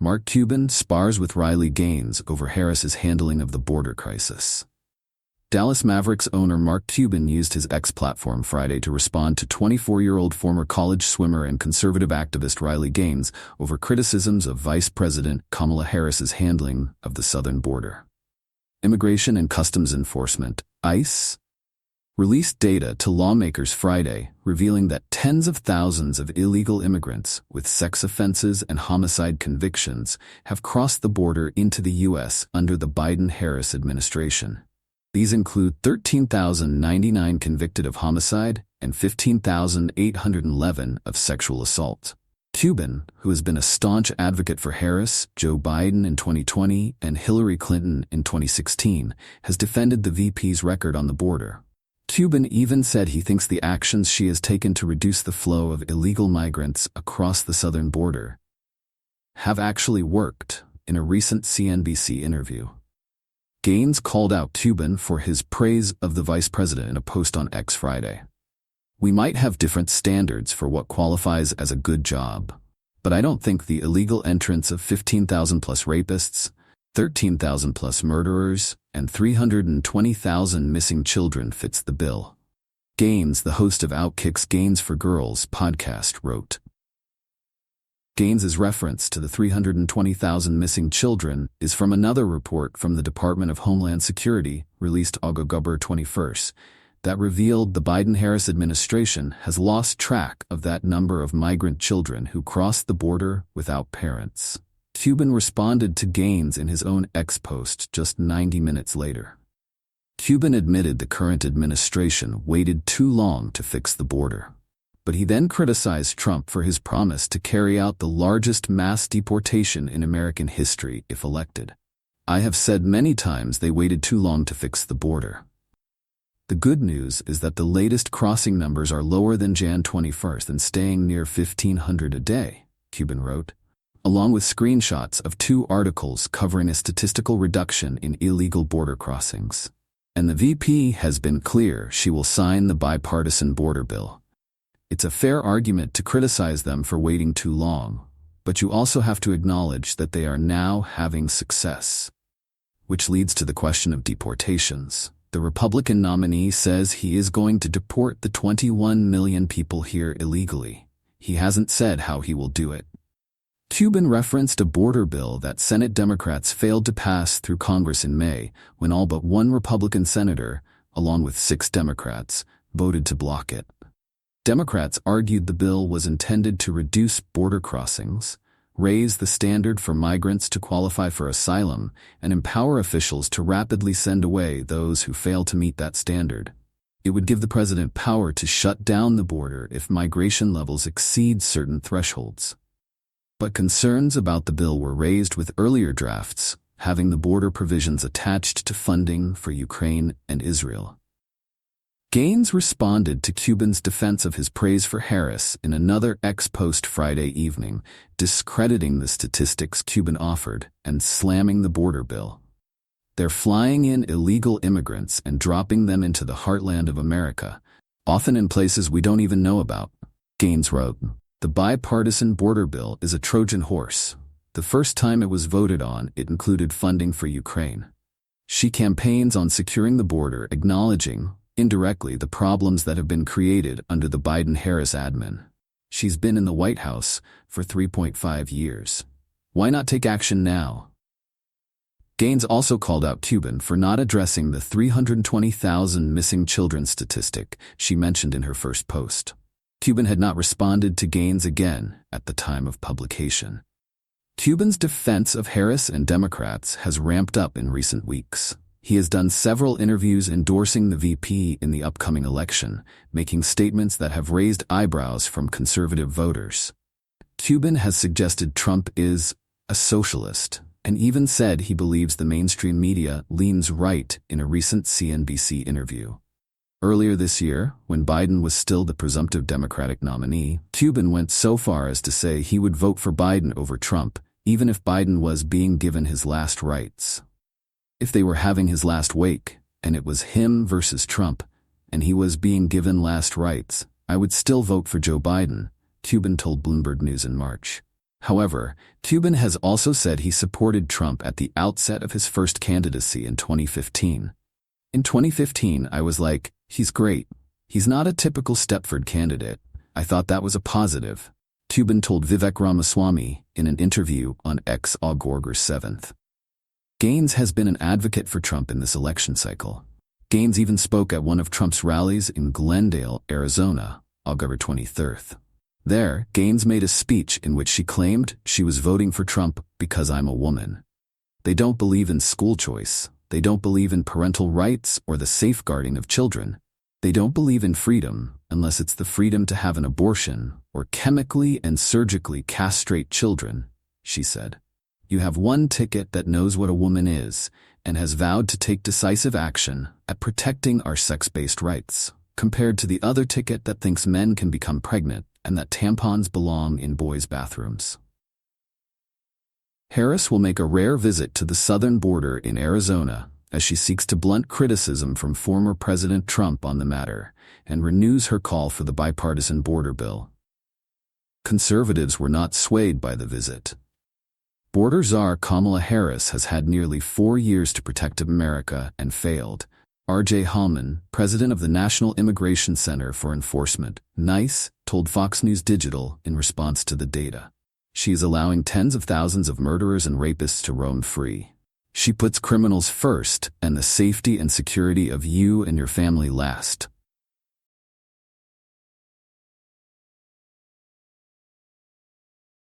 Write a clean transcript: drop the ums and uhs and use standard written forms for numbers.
Mark Cuban spars with Riley Gaines over Harris's handling of the border crisis. Dallas Mavericks owner Mark Cuban used his X platform Friday to respond to 24-year-old former college swimmer and conservative activist Riley Gaines over criticisms of Vice President Kamala Harris's handling of the southern border. Immigration and Customs Enforcement, ICE, released data to lawmakers Friday, revealing that tens of thousands of illegal immigrants with sex offenses and homicide convictions have crossed the border into the U.S. under the Biden-Harris administration. These include 13,099 convicted of homicide and 15,811 of sexual assault. Cuban, who has been a staunch advocate for Harris, Joe Biden in 2020, and Hillary Clinton in 2016, has defended the VP's record on the border. Cuban even said he thinks the actions she has taken to reduce the flow of illegal migrants across the southern border have actually worked, in a recent CNBC interview. Gaines called out Cuban for his praise of the vice president in a post on X Friday. "We might have different standards for what qualifies as a good job, but I don't think the illegal entrance of 15,000 plus rapists, 13,000 plus murderers, and 320,000 missing children fits the bill." Gaines, the host of Outkick's Gaines for Girls podcast, wrote. Gaines's reference to the 320,000 missing children is from another report from the Department of Homeland Security, released October 21, that revealed the Biden-Harris administration has lost track of that number of migrant children who crossed the border without parents. Cuban responded to Gaines in his own X post just 90 minutes later. Cuban admitted the current administration waited too long to fix the border. But he then criticized Trump for his promise to carry out the largest mass deportation in American history if elected. "I have said many times they waited too long to fix the border. The good news is that the latest crossing numbers are lower than Jan 21st and staying near 1,500 a day," Cuban wrote, along with screenshots of 2 articles covering a statistical reduction in illegal border crossings. And the VP has been clear she will sign the bipartisan border bill. It's a fair argument to criticize them for waiting too long, but you also have to acknowledge that they are now having success. Which leads to the question of deportations. The Republican nominee says he is going to deport the 21 million people here illegally. He hasn't said how he will do it. Cuban referenced a border bill that Senate Democrats failed to pass through Congress in May, when all but one Republican senator, along with 6 Democrats, voted to block it. Democrats argued the bill was intended to reduce border crossings, raise the standard for migrants to qualify for asylum, and empower officials to rapidly send away those who fail to meet that standard. It would give the president power to shut down the border if migration levels exceed certain thresholds. But concerns about the bill were raised with earlier drafts, having the border provisions attached to funding for Ukraine and Israel. Gaines responded to Cuban's defense of his praise for Harris in another X post Friday evening, discrediting the statistics Cuban offered and slamming the border bill. "They're flying in illegal immigrants and dropping them into the heartland of America, often in places we don't even know about," Gaines wrote. "The bipartisan border bill is a Trojan horse. The first time it was voted on, it included funding for Ukraine. She campaigns on securing the border, acknowledging, indirectly, the problems that have been created under the Biden-Harris admin. She's been in the White House for 3.5 years. Why not take action now?" Gaines also called out Cuban for not addressing the 320,000 missing children statistic she mentioned in her first post. Cuban had not responded to Gaines again at the time of publication. Cuban's defense of Harris and Democrats has ramped up in recent weeks. He has done several interviews endorsing the VP in the upcoming election, making statements that have raised eyebrows from conservative voters. Cuban has suggested Trump is a socialist, and even said he believes the mainstream media leans right in a recent CNBC interview. Earlier this year, when Biden was still the presumptive Democratic nominee, Cuban went so far as to say he would vote for Biden over Trump, even if Biden was being given his last rites. If they were having his last wake, and it was him versus Trump, and he was being given last rites, I would still vote for Joe Biden, Cuban told Bloomberg News in March. However, Cuban has also said he supported Trump at the outset of his first candidacy in 2015. In 2015, I was like, he's great. He's not a typical Stepford candidate. I thought that was a positive, Cuban told Vivek Ramaswamy in an interview on X August 7th. Gaines has been an advocate for Trump in this election cycle. Gaines even spoke at one of Trump's rallies in Glendale, Arizona, August 23rd. There, Gaines made a speech in which she claimed she was voting for Trump because I'm a woman. They don't believe in school choice. They don't believe in parental rights or the safeguarding of children. They don't believe in freedom unless it's the freedom to have an abortion or chemically and surgically castrate children, she said. You have one ticket that knows what a woman is and has vowed to take decisive action at protecting our sex-based rights, compared to the other ticket that thinks men can become pregnant and that tampons belong in boys' bathrooms. Harris will make a rare visit to the southern border in Arizona as she seeks to blunt criticism from former President Trump on the matter and renews her call for the bipartisan border bill. Conservatives were not swayed by the visit. Border czar Kamala Harris has had nearly 4 years to protect America and failed, R.J. Hallman, president of the National Immigration Center for Enforcement, NICE, told Fox News Digital in response to the data. She is allowing tens of thousands of murderers and rapists to roam free. She puts criminals first and the safety and security of you and your family last,